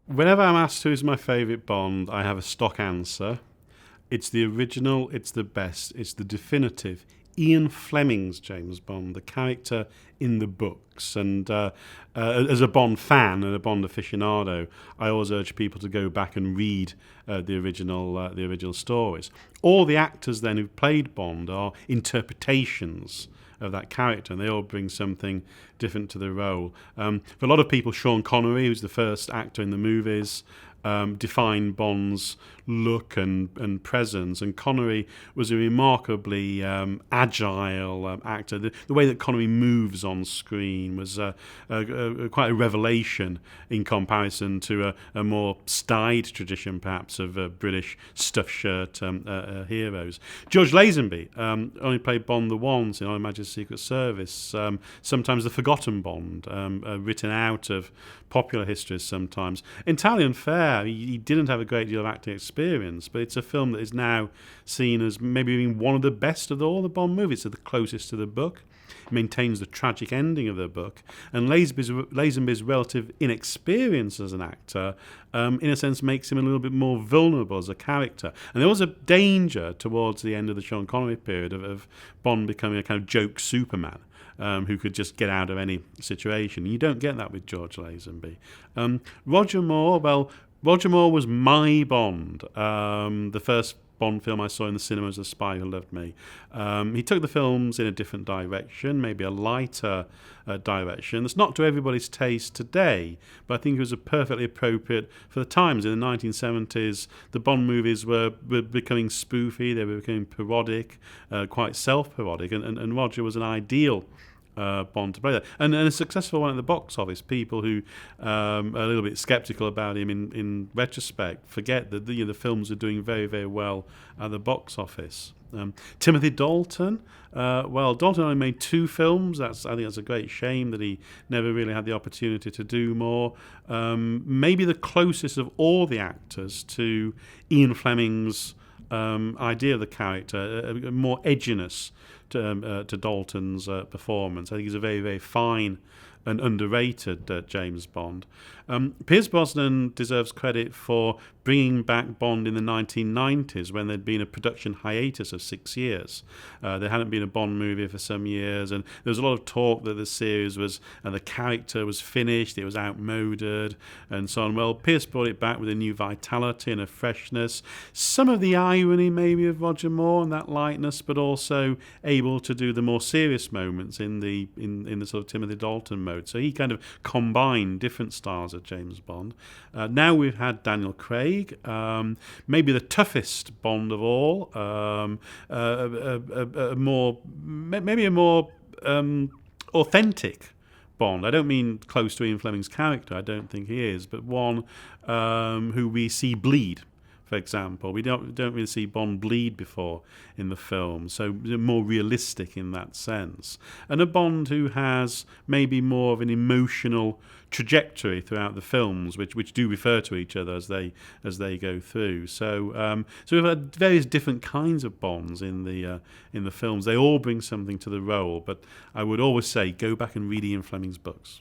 Whenever I'm asked who's my favourite Bond, I have a stock answer. It's the original, it's the best, it's the definitive. Ian Fleming's James Bond, the character in the books. And as a Bond fan and a Bond aficionado, I always urge people to go back and read the original stories. All the actors then who've played Bond are interpretations of that character, and they all bring something different to the role. For a lot of people, Sean Connery, who's the first actor in the movies, defined Bond's look and presence. And Connery was a remarkably agile actor. The way that Connery moves on screen was quite a revelation in comparison to a more staid tradition, perhaps, of British stuffed shirt heroes. George Lazenby only played Bond the once in Our Majesty's Secret Service, sometimes the forgotten Bond, written out of popular histories sometimes. Entirely unfair. He didn't have a great deal of acting experience, but it's a film that is now seen as maybe being one of the best of all the Bond movies. It's the closest to the book. It maintains the tragic ending of the book. And Lazenby's relative inexperience as an actor, in a sense, makes him a little bit more vulnerable as a character. And there was a danger towards the end of the Sean Connery period of Bond becoming a kind of joke Superman. Who could just get out of any situation. You don't get that with George Lazenby. Roger Moore was my Bond. The first Bond film I saw in the cinema was The Spy Who Loved Me. He took the films in a different direction, maybe a lighter direction. It's not to everybody's taste today, but I think it was perfectly appropriate for the times. In the 1970s, the Bond movies were becoming spoofy, they were becoming parodic, quite self-parodic, and Roger was an ideal Bond to play that, and a successful one at the box office. People who are a little bit sceptical about him in retrospect forget that the films are doing very, very well at the box office. Timothy Dalton, Dalton only made 2 films. I think that's a great shame that he never really had the opportunity to do more. Maybe the closest of all the actors to Ian Fleming's idea of the character, more edginess to Dalton's performance. I think he's a very, very fine and underrated James Bond. Pierce Brosnan deserves credit for bringing back Bond in the 1990s when there'd been a production hiatus of 6 years. There hadn't been a Bond movie for some years, and there was a lot of talk that the series was, and the character was finished, it was outmoded, and so on. Well, Pierce brought it back with a new vitality and a freshness. Some of the irony maybe of Roger Moore and that lightness, but also able to do the more serious moments in the sort of Timothy Dalton mode. So he kind of combined different styles of James Bond. Now we've had Daniel Craig, maybe the toughest Bond of all, maybe a more authentic Bond. I don't mean close to Ian Fleming's character, I don't think he is, but one who we see bleed. For example, we don't really see Bond bleed before in the film, so more realistic in that sense. And a Bond who has maybe more of an emotional trajectory throughout the films, which do refer to each other as they go through. So we've had various different kinds of Bonds in the films. They all bring something to the role, but I would always say go back and read Ian Fleming's books.